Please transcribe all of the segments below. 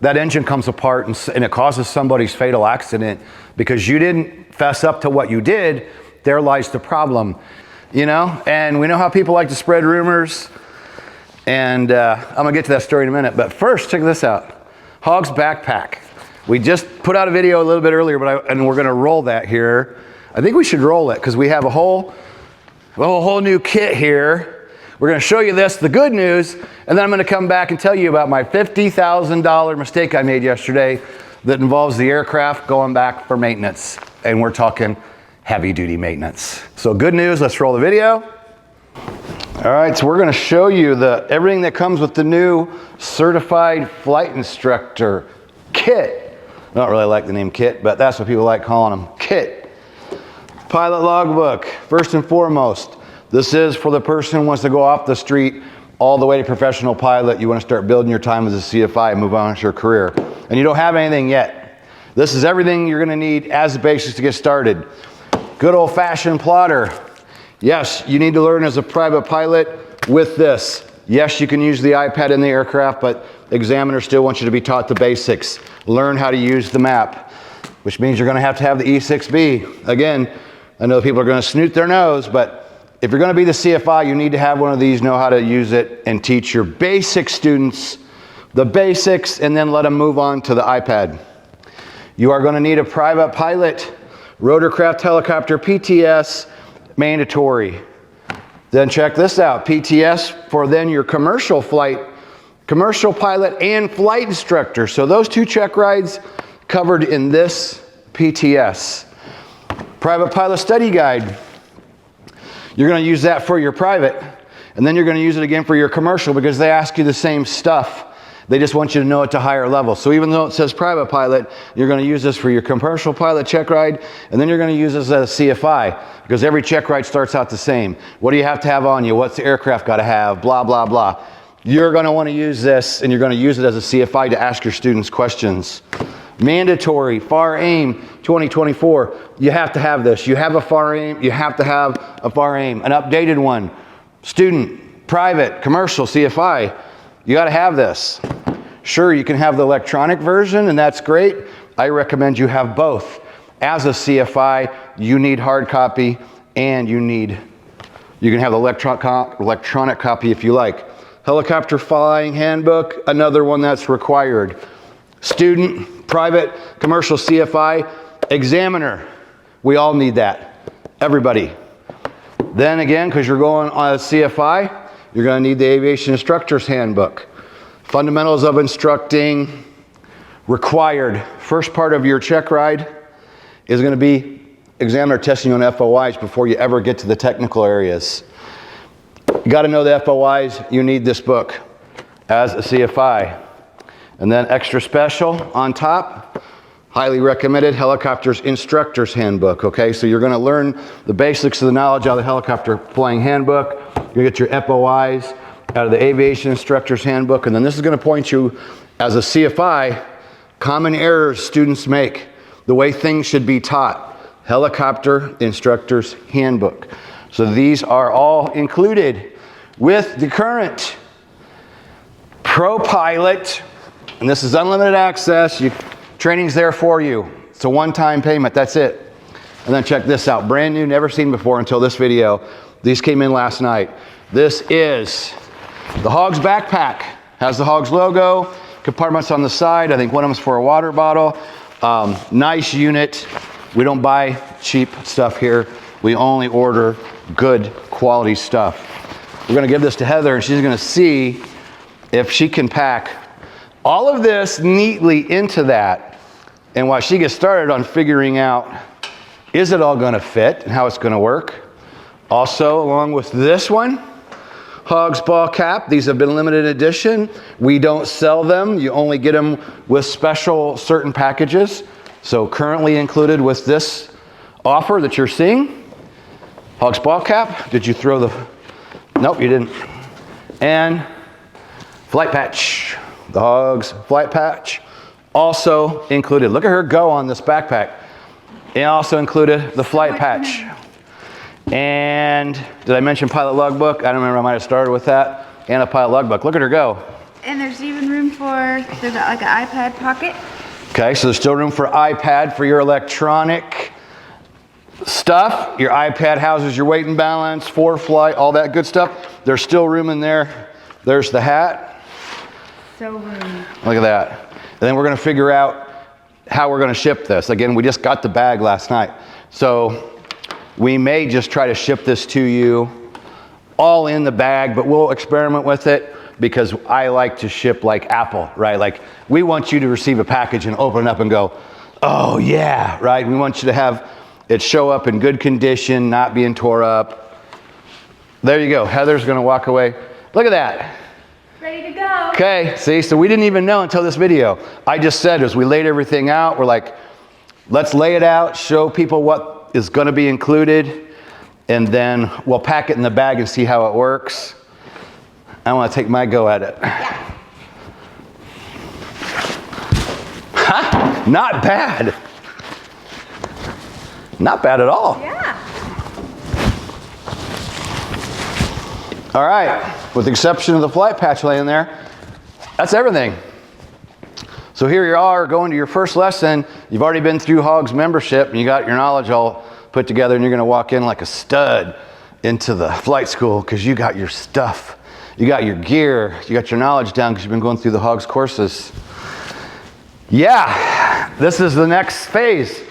that engine comes apart and it causes somebody's fatal accident because you didn't fess up to what you did, there lies the problem, you know? And we know how people like to spread rumors, and I'm gonna get to that story in a minute, but first, check this out. Hog's backpack. We just put out a video a little bit earlier, and we're gonna roll that here. I think we should roll it because we have a whole new kit here. We're gonna show you this, the good news, and then I'm gonna come back and tell you about my $50,000 mistake I made yesterday that involves the aircraft going back for maintenance. And we're talking heavy duty maintenance. So good news, let's roll the video. All right, so we're gonna show you everything that comes with the new Certified Flight Instructor kit. I don't really like the name kit, but that's what people like calling them, kit. Pilot logbook, first and foremost. This is for the person who wants to go off the street all the way to professional pilot. You want to start building your time as a CFI and move on to your career. And you don't have anything yet. This is everything you're going to need as the basics to get started. Good old-fashioned plotter. Yes, you need to learn as a private pilot with this. Yes, you can use the iPad in the aircraft, but the examiner still wants you to be taught the basics. Learn how to use the map, which means you're going to have the E6B. Again, I know people are going to snoot their nose, but if you're going to be the CFI, you need to have one of these, know how to use it, and teach your basic students the basics, and then let them move on to the iPad. You are going to need a private pilot, rotorcraft helicopter, PTS, mandatory. Then check this out, PTS for then your commercial pilot and flight instructor. So those two check rides covered in this PTS. Private pilot study guide. You're going to use that for your private, and then you're going to use it again for your commercial because they ask you the same stuff. They just want you to know it to higher level. So even though it says private pilot, you're going to use this for your commercial pilot check ride, and then you're going to use this as a CFI because every check ride starts out the same. What do you have to have on you? What's the aircraft got to have? Blah, blah, blah. You're going to want to use this, and you're going to use it as a CFI to ask your students questions. Mandatory, FAR AIM 2024. You have to have this. You have a FAR AIM, you have to have a FAR AIM, an updated one. Student, private, commercial, CFI. You got to have this. Sure, you can have the electronic version, and that's great. I recommend you have both. As a CFI, you need hard copy, and you can have the electronic copy if you like. Helicopter flying handbook, another one that's required. Student, private, commercial, CFI, examiner. We all need that. Everybody. Then again, because you're going on a CFI, you're going to need the aviation instructor's handbook. Fundamentals of instructing, required. First part of your check ride is going to be examiner testing you on FOIs before you ever get to the technical areas. You got to know the FOIs. You need this book as a CFI. And then extra special on top, highly recommended helicopters instructor's handbook. Okay, so you're going to learn the basics of the knowledge out of the helicopter flying handbook. You're going to get your FOIs out of the aviation instructor's handbook, and then this is going to point you as a CFI, common errors students make, the way things should be taught. Helicopter instructor's handbook. So these are all included with the current Pro Pilot. And this is unlimited access. Training's there for you. It's a one-time payment, that's it. And then check this out, brand new, never seen before until this video. These came in last night. This is the Hogs backpack. Has the Hogs logo, compartments on the side. I think one of them's for a water bottle. Nice unit. We don't buy cheap stuff here. We only order good quality stuff. We're gonna give this to Heather and she's gonna see if she can pack all of this neatly into that, and while she gets started on figuring out, is it all gonna fit and how it's gonna work? Also, along with this one, Hogs ball cap. These have been limited edition. We don't sell them. You only get them with special certain packages. So currently included with this offer that you're seeing, Hogs ball cap. Did you throw the, nope, you didn't. And flight patch. The Hogs flight patch also included. Look at her go on this backpack. It also included the flight patch. And did I mention pilot logbook? I don't remember, I might have started with that. And a pilot logbook. Look at her go. And there's even room for, there's like an iPad pocket. Okay, so there's still room for iPad for your electronic stuff. Your iPad houses your weight and balance, ForeFlight, all that good stuff. There's still room in there. There's the hat. So room. Look at that. And then we're gonna figure out how we're gonna ship this. Again, we just got the bag last night. So we may just try to ship this to you all in the bag, but we'll experiment with it because I like to ship like Apple, right? Like we want you to receive a package and open it up and go, oh yeah, right? We want you to have it show up in good condition, not being tore up. There you go. Heather's gonna walk away. Look at that. Ready to go. Okay, see, so we didn't even know until this video. I just said as we laid everything out, we're like, let's lay it out, show people what is gonna be included, and then we'll pack it in the bag and see how it works. I wanna take my go at it. Yeah. Huh? Not bad. Not bad at all. Yeah. All right, with the exception of the flight patch laying there, that's everything. So here you are going to your first lesson. You've already been through Hogs membership and you got your knowledge all put together and you're gonna walk in like a stud into the flight school because you got your stuff. You got your gear, you got your knowledge down because you've been going through the Hogs courses. Yeah, this is the next phase.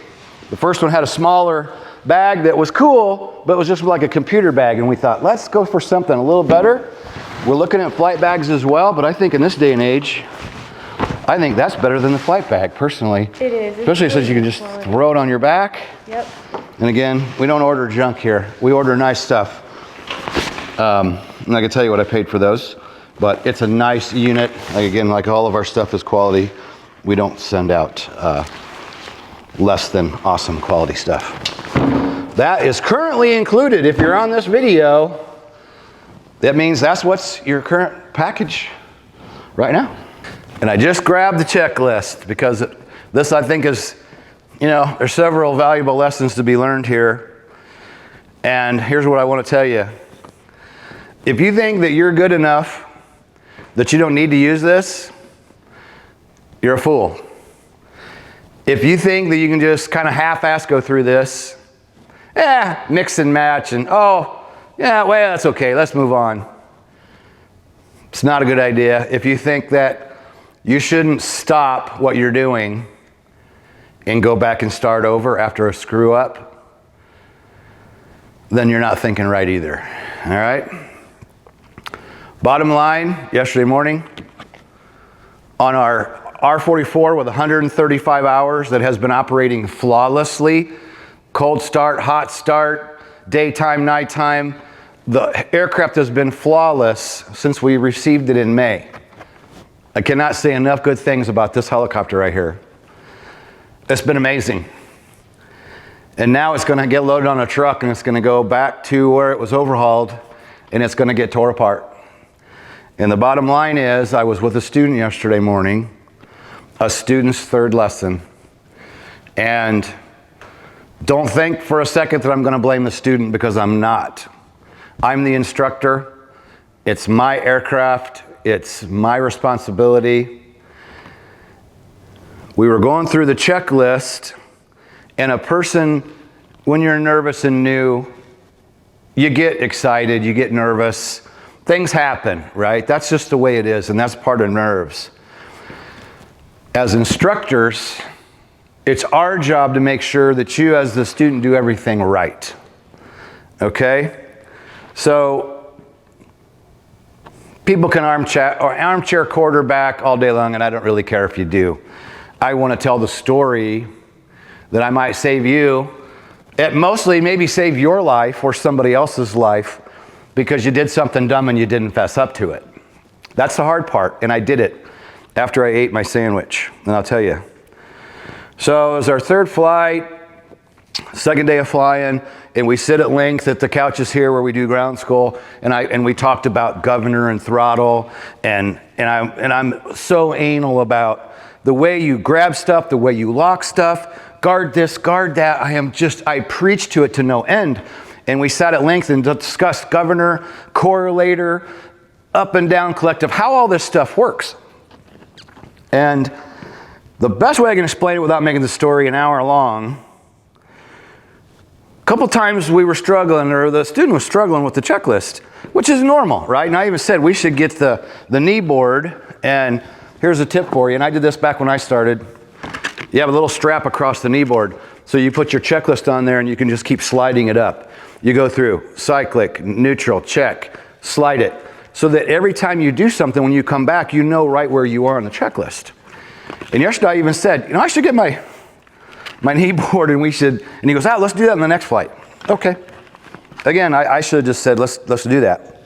The first one had a smaller bag that was cool, but it was just like a computer bag. And we thought, let's go for something a little better. We're looking at flight bags as well, but I think in this day and age, I think that's better than the flight bag, personally. It is. Especially since you can just throw it on your back. Yep. And again, we don't order junk here. We order nice stuff. And I can tell you what I paid for those, but it's a nice unit. Like again, like all of our stuff is quality. We don't send out less than awesome quality stuff. That is currently included. If you're on this video, that means that's what's your current package right now. And I just grabbed the checklist because this I think is, you know, there's several valuable lessons to be learned here. And here's what I want to tell you. If you think that you're good enough that you don't need to use this, you're a fool. If you think that you can just kind of half-ass go through this, mix and match and, oh, yeah, well, that's okay, let's move on. It's not a good idea. If you think that you shouldn't stop what you're doing and go back and start over after a screw up, then you're not thinking right either, all right? Bottom line, yesterday morning, on our R44 with 135 hours that has been operating flawlessly, cold start, hot start, daytime, nighttime. The aircraft has been flawless since we received it in May. I cannot say enough good things about this helicopter right here. It's been amazing. And now it's gonna get loaded on a truck and it's gonna go back to where it was overhauled and it's gonna get tore apart. And the bottom line is, I was with a student yesterday morning, a student's third lesson. And don't think for a second that I'm gonna blame the student because I'm not. I'm the instructor. It's my aircraft. It's my responsibility. We were going through the checklist and a person, when you're nervous and new, you get excited, you get nervous. Things happen, right? That's just the way it is, and that's part of nerves. As instructors, it's our job to make sure that you as the student do everything right, okay? So people can armchair quarterback all day long, and I don't really care if you do. I want to tell the story that I might save you. It mostly maybe save your life or somebody else's life because you did something dumb and you didn't fess up to it. That's the hard part, and I did it after I ate my sandwich, and I'll tell you. So it was our third flight, second day of flying, and we sit at length at the couches here where we do ground school, and we talked about governor and throttle, and I'm so anal about the way you grab stuff, the way you lock stuff, guard this, guard that. I preach to it to no end. And we sat at length and discussed governor, correlator, up and down collective, how all this stuff works. And the best way I can explain it without making the story an hour long, a couple times we were struggling, or the student was struggling with the checklist, which is normal, right? And I even said we should get the knee board, and here's a tip for you, and I did this back when I started. You have a little strap across the knee board, so you put your checklist on there and you can just keep sliding it up. You go through cyclic, neutral, check, slide it, so that every time you do something, when you come back, you know right where you are on the checklist. And yesterday I even said, I should get my knee board, and he goes, let's do that in the next flight. Okay. Again, I should have just said, let's do that.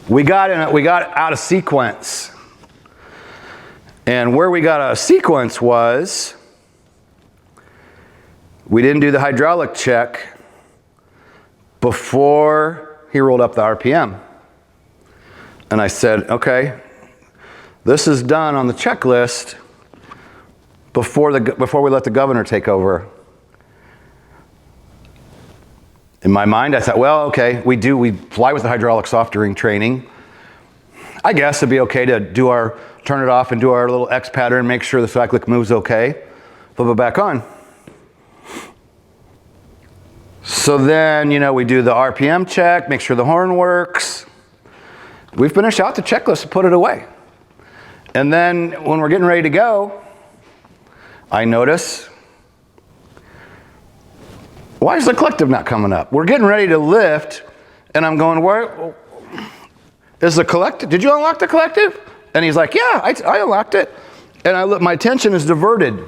We got out of sequence. And where we got out of sequence was, we didn't do the hydraulic check before he rolled up the RPM. And I said, okay, this is done on the checklist before we let the governor take over. In my mind, I thought, well, okay, we fly with the hydraulics off during training. I guess it'd be okay to turn it off and do our little X pattern, make sure the cyclic moves okay, flip it back on. So then, we do the RPM check, make sure the horn works. We finish out the checklist and put it away. And then when we're getting ready to go, I notice, why is the collective not coming up? We're getting ready to lift, and I'm going, where is the collective? Did you unlock the collective? And he's like, yeah, I unlocked it. And my attention is diverted.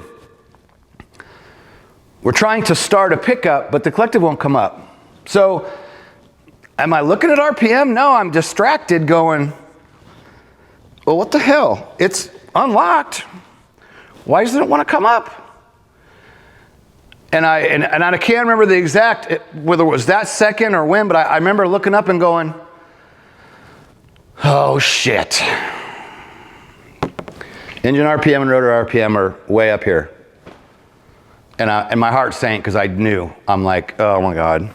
We're trying to start a pickup, but the collective won't come up. So, am I looking at RPM? No, I'm distracted going, well, what the hell? It's unlocked. Why doesn't it want to come up? And I can't remember the exact, whether it was that second or when, but I remember looking up and going, oh shit. Engine RPM and rotor RPM are way up here. And my heart sank because I knew. I'm like, oh my God.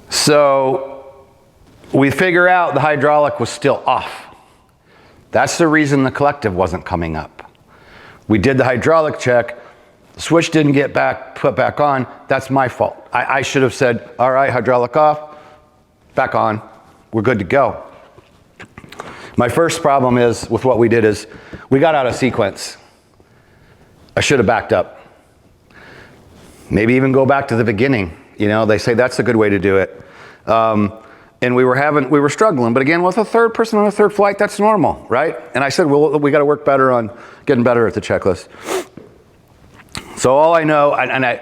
So we figure out the hydraulic was still off. That's the reason the collective wasn't coming up. We did the hydraulic check. The switch didn't get put back on. That's my fault. I should have said, all right, hydraulic off, back on. We're good to go. My first problem is with what we did is we got out of sequence. I should have backed up. Maybe even go back to the beginning. They say that's a good way to do it. And we were struggling. But again, with a third person on a third flight, that's normal, right? And I said, well, we got to work better on getting better at the checklist. So all I know, I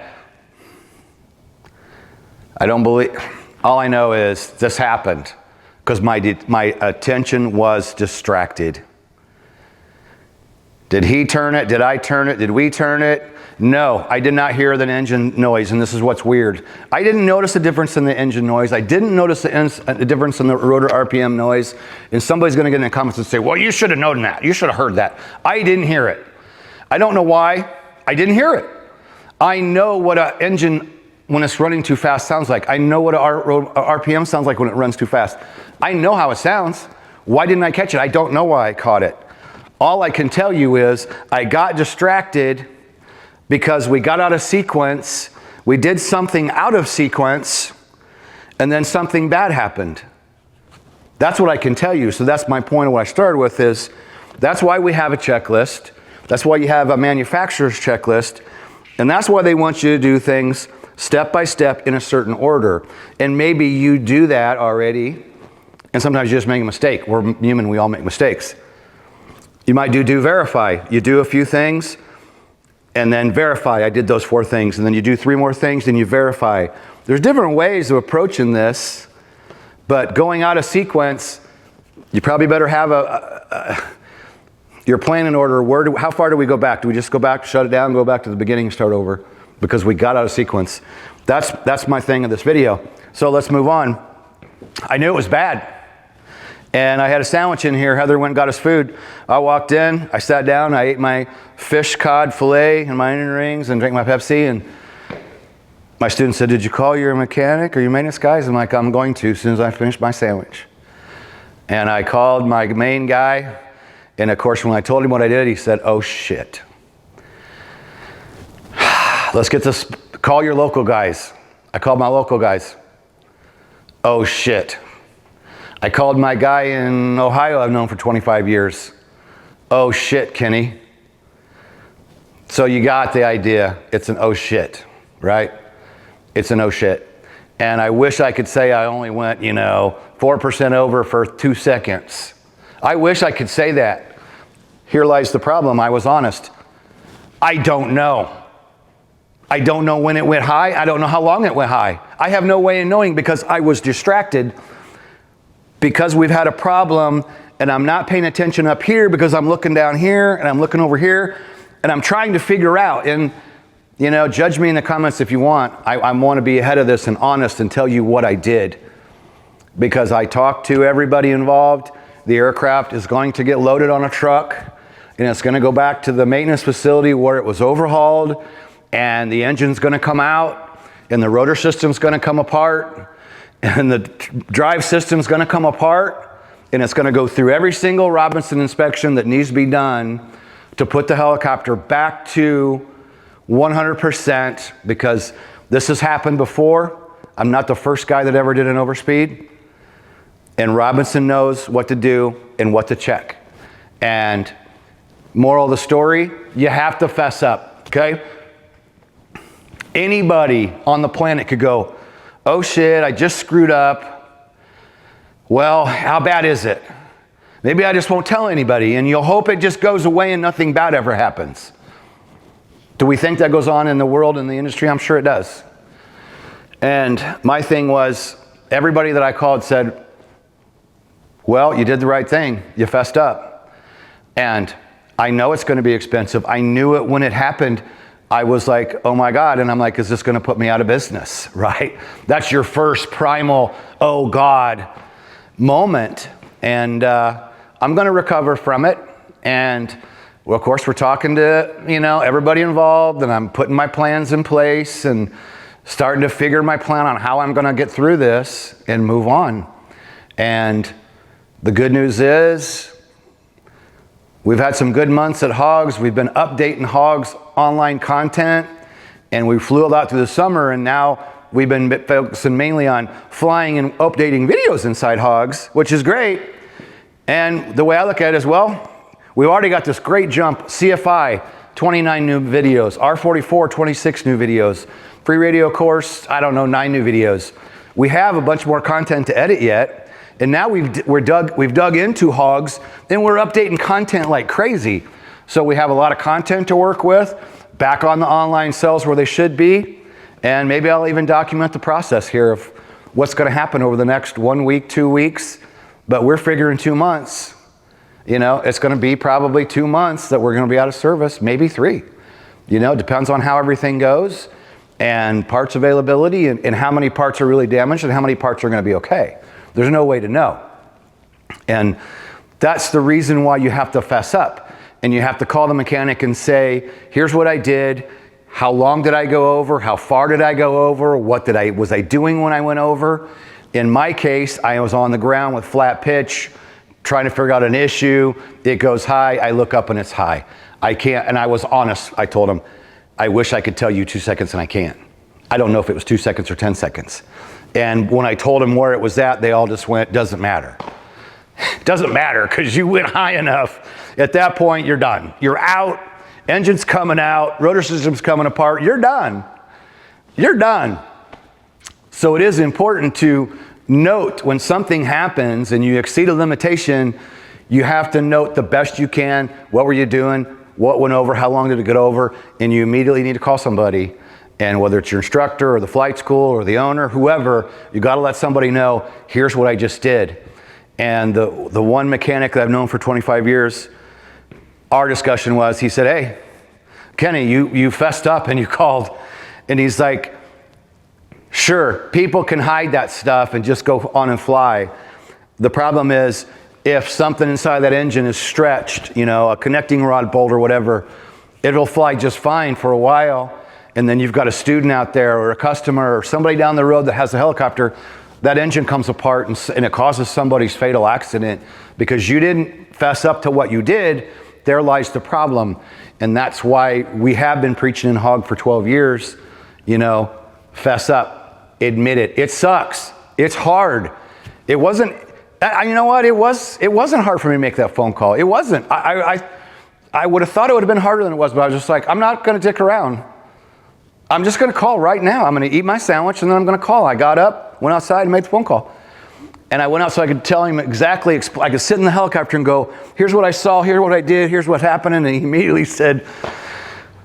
don't believe, all I know is this happened because my attention was distracted. Did he turn it? Did I turn it? Did we turn it? No, I did not hear the engine noise, and this is what's weird. I didn't notice a difference in the engine noise. I didn't notice the difference in the rotor RPM noise. And somebody's going to get in the comments and say, well, you should have known that. You should have heard that. I didn't hear it. I don't know why. I didn't hear it. I know what an engine, when it's running too fast, sounds like. I know what a RPM sounds like when it runs too fast. I know how it sounds. Why didn't I catch it? I don't know why I caught it. All I can tell you is I got distracted because we got out of sequence, we did something out of sequence, and then something bad happened. That's what I can tell you. So that's my point of what I started with is that's why we have a checklist. That's why you have a manufacturer's checklist. And that's why they want you to do things step by step in a certain order. And maybe you do that already, and sometimes you just make a mistake. We're human, we all make mistakes. You might do verify. You do a few things, and then verify. I did those 4 things, and then you do 3 more things, and you verify. There's different ways of approaching this, but going out of sequence, you probably better have your plan in order. How far do we go back? Do we just go back, shut it down, go back to the beginning, and start over? Because we got out of sequence. That's my thing in this video. So let's move on. I knew it was bad. And I had a sandwich in here. Heather went and got us food. I walked in, I sat down, I ate my fish cod fillet and my onion rings and drank my Pepsi. And My student said, did you call your mechanic or your maintenance guys? I'm like, I'm going to as soon as I finish my sandwich. And I called my main guy. And of course, when I told him what I did, he said, oh shit. Let's get this, call your local guys. I called my local guys. Oh shit. I called my guy in Ohio I've known for 25 years. Oh shit, Kenny. So you got the idea. It's an oh shit, right? It's an oh shit. And I wish I could say I only went, 4% over for 2 seconds. I wish I could say that. Here lies the problem. I was honest. I don't know. I don't know when it went high. I don't know how long it went high. I have no way of knowing because I was distracted because we've had a problem and I'm not paying attention up here because I'm looking down here and I'm looking over here and I'm trying to figure out. And, judge me in the comments if you want. I want to be ahead of this and honest and tell you what I did because I talked to everybody involved. The aircraft is going to get loaded on a truck and it's going to go back to the maintenance facility where it was overhauled. And the engine's going to come out, and the rotor system's going to come apart, and the drive system's going to come apart, and it's going to go through every single Robinson inspection that needs to be done to put the helicopter back to 100% because this has happened before. I'm not the first guy that ever did an overspeed, and Robinson knows what to do and what to check. And moral of the story, you have to fess up, okay? Anybody on the planet could go, oh shit, I just screwed up. Well, how bad is it? Maybe I just won't tell anybody and you'll hope it just goes away and nothing bad ever happens. Do we think that goes on in the world, in the industry? I'm sure it does. And my thing was, everybody that I called said, well, you did the right thing. You fessed up. And I know it's going to be expensive. I knew it when it happened. I was like, oh my God. And I'm like, is this going to put me out of business, right? That's your first primal, oh God moment. And I'm going to recover from it. And well, of course, we're talking to, everybody involved and I'm putting my plans in place and starting to figure my plan on how I'm going to get through this and move on. And the good news is, we've had some good months at Hogs. We've been updating Hogs online content and we flew out through the summer and now we've been focusing mainly on flying and updating videos inside Hogs, which is great. And the way I look at it is, well, we've already got this great jump. CFI, 29 new videos. R44, 26 new videos. Free radio course, 9 new videos. We have a bunch more content to edit yet. And now we've dug into Hogs and we're updating content like crazy. So we have a lot of content to work with, back on the online sales where they should be. And maybe I'll even document the process here of what's going to happen over the next 1 week, 2 weeks. But we're figuring 2 months. It's going to be probably 2 months that we're going to be out of service, maybe 3. Depends on how everything goes and parts availability and how many parts are really damaged and how many parts are going to be okay. There's no way to know. And that's the reason why you have to fess up. And you have to call the mechanic and say, here's what I did. How long did I go over? How far did I go over? What was I doing when I went over? In my case, I was on the ground with flat pitch, trying to figure out an issue. It goes high. I look up and it's high. I can't, and I was honest. I told him, I wish I could tell you 2 seconds and I can't. I don't know if it was 2 seconds or 10 seconds. And when I told them where it was at, they all just went, doesn't matter. Doesn't matter because you went high enough. At that point, you're done. You're out. Engine's coming out. Rotor system's coming apart. You're done. You're done. So it is important to note when something happens and you exceed a limitation, you have to note the best you can. What were you doing? What went over? How long did it get over? And you immediately need to call somebody. And whether it's your instructor or the flight school or the owner, whoever, you got to let somebody know, here's what I just did. And the one mechanic that I've known for 25 years, our discussion was, he said, hey, Kenny, you fessed up and you called. And he's like, sure, people can hide that stuff and just go on and fly. The problem is if something inside that engine is stretched, a connecting rod bolt or whatever, it'll fly just fine for a while. and then you've got a student out there or a customer or somebody down the road that has a helicopter, that engine comes apart and it causes somebody's fatal accident because you didn't fess up to what you did, there lies the problem. And that's why we have been preaching in Hog for 12 years, fess up, admit it. It sucks. It's hard. It wasn't, you know what? It wasn't hard for me to make that phone call. It wasn't. I would have thought it would have been harder than it was, but I was just like, I'm not going to dick around. I'm just going to call right now. I'm going to eat my sandwich and then I'm going to call. I got up, went outside and made the phone call. And I went out so I could tell him exactly, I could sit in the helicopter and go, here's what I saw, here's what I did, here's what happened. And he immediately said,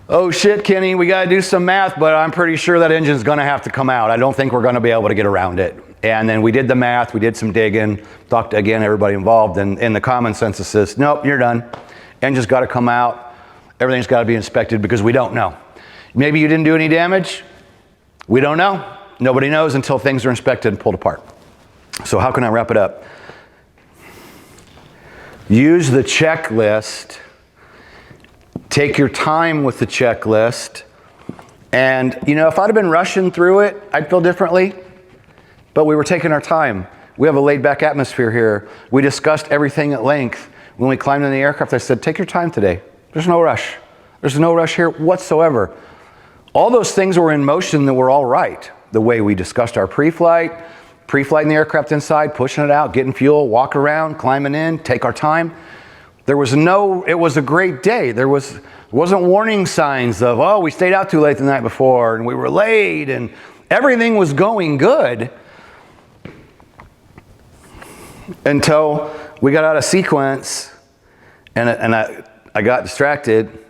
oh shit, Kenny, we got to do some math, but I'm pretty sure that engine's going to have to come out. I don't think we're going to be able to get around it. And then we did the math, we did some digging, talked to, again, everybody involved, and the common census is, nope, you're done. Engine's got to come out. Everything's got to be inspected because we don't know. Maybe you didn't do any damage. We don't know. Nobody knows until things are inspected and pulled apart. So how can I wrap it up? Use the checklist. Take your time with the checklist. And, if I'd have been rushing through it, I'd feel differently. But we were taking our time. We have a laid-back atmosphere here. We discussed everything at length. When we climbed in the aircraft, I said, take your time today. There's no rush. There's no rush here whatsoever. All those things were in motion that were all right. The way we discussed our pre-flight in the aircraft inside, pushing it out, getting fuel, walk around, climbing in, take our time. It was a great day. There wasn't warning signs of, we stayed out too late the night before and we were late and everything was going good until we got out of sequence and I got distracted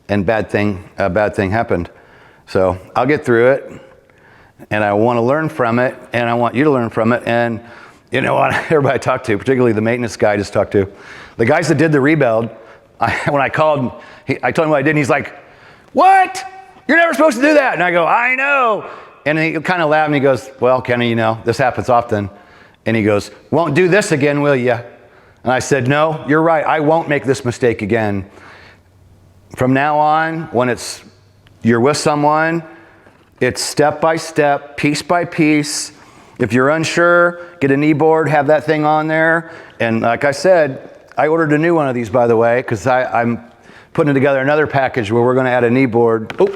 and a bad thing happened. So I'll get through it. And I want to learn from it, and I want you to learn from it. And you know what? Everybody I talked to, particularly the maintenance guy I just talked to, the guys that did the rebuild, when I called, I told him what I did, and he's like, what? You're never supposed to do that. And I go, I know. And he kind of laughed, and he goes, well, Kenny, this happens often. And he goes, won't do this again, will you? And I said, no, you're right. I won't make this mistake again. From now on, when you're with someone, it's step by step, piece by piece. If you're unsure, get a knee board, have that thing on there. And like I said, I ordered a new one of these, by the way, because I'm putting together another package where we're going to add a knee board. Oh,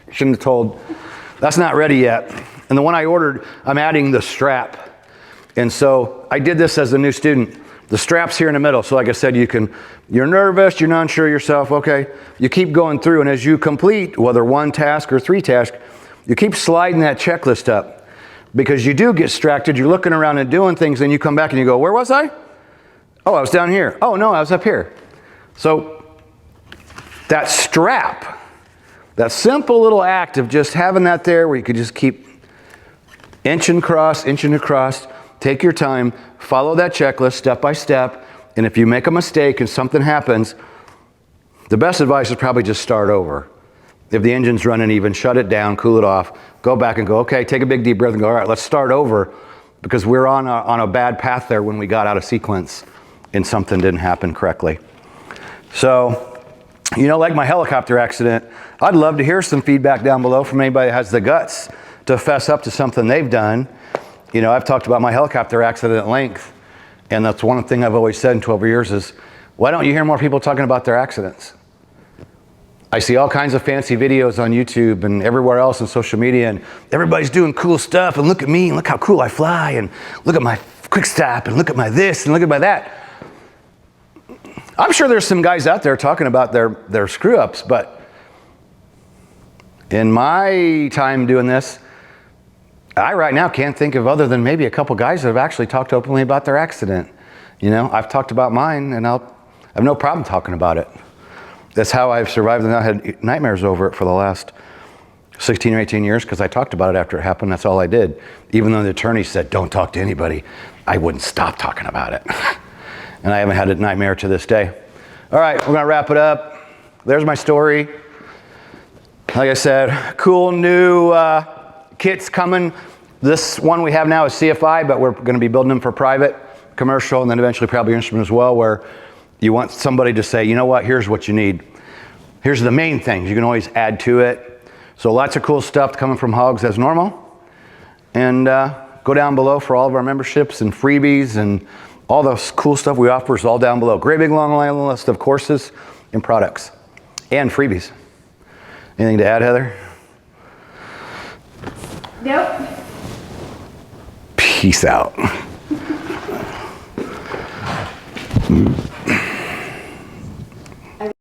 shouldn't have told. That's not ready yet. And the one I ordered, I'm adding the strap. And so I did this as a new student. The strap's here in the middle. So like I said, you're nervous, you're not sure yourself. Okay, you keep going through. And as you complete, whether one task or 3 tasks, you keep sliding that checklist up because you do get distracted. You're looking around and doing things, and you come back and you go, where was I? Oh, I was down here. Oh, no, I was up here. So that strap, that simple little act of just having that there where you could just keep inching across, take your time, follow that checklist step by step, and if you make a mistake and something happens, the best advice is probably just start over. If the engine's running even, shut it down, cool it off, go back and go, okay, take a big deep breath and go, all right, let's start over, because we're on a bad path there when we got out of sequence and something didn't happen correctly. So, like my helicopter accident, I'd love to hear some feedback down below from anybody that has the guts to fess up to something they've done. I've talked about my helicopter accident at length, and that's one thing I've always said in 12 years is, why don't you hear more people talking about their accidents? I see all kinds of fancy videos on YouTube and everywhere else on social media, and everybody's doing cool stuff, and look at me, and look how cool I fly, and look at my quick stop, and look at my this, and look at my that. I'm sure there's some guys out there talking about their screw-ups, but in my time doing this, I right now can't think of other than maybe a couple guys that have actually talked openly about their accident. I've talked about mine, and I have no problem talking about it. That's how I've survived and not had nightmares over it for the last 16 or 18 years, because I talked about it after it happened. That's all I did. Even though the attorney said, don't talk to anybody, I wouldn't stop talking about it. And I haven't had a nightmare to this day. All right, we're gonna wrap it up. There's my story. Like I said, cool new kits coming. This one we have now is CFI, but we're gonna be building them for private, commercial, and then eventually probably instrument as well, where you want somebody to say, you know what, here's what you need. Here's the main things. You can always add to it. So lots of cool stuff coming from Hogs as normal. And go down below for all of our memberships and freebies and all the cool stuff we offer is all down below. Great big long list of courses and products and freebies. Anything to add, Heather? Nope. Peace out.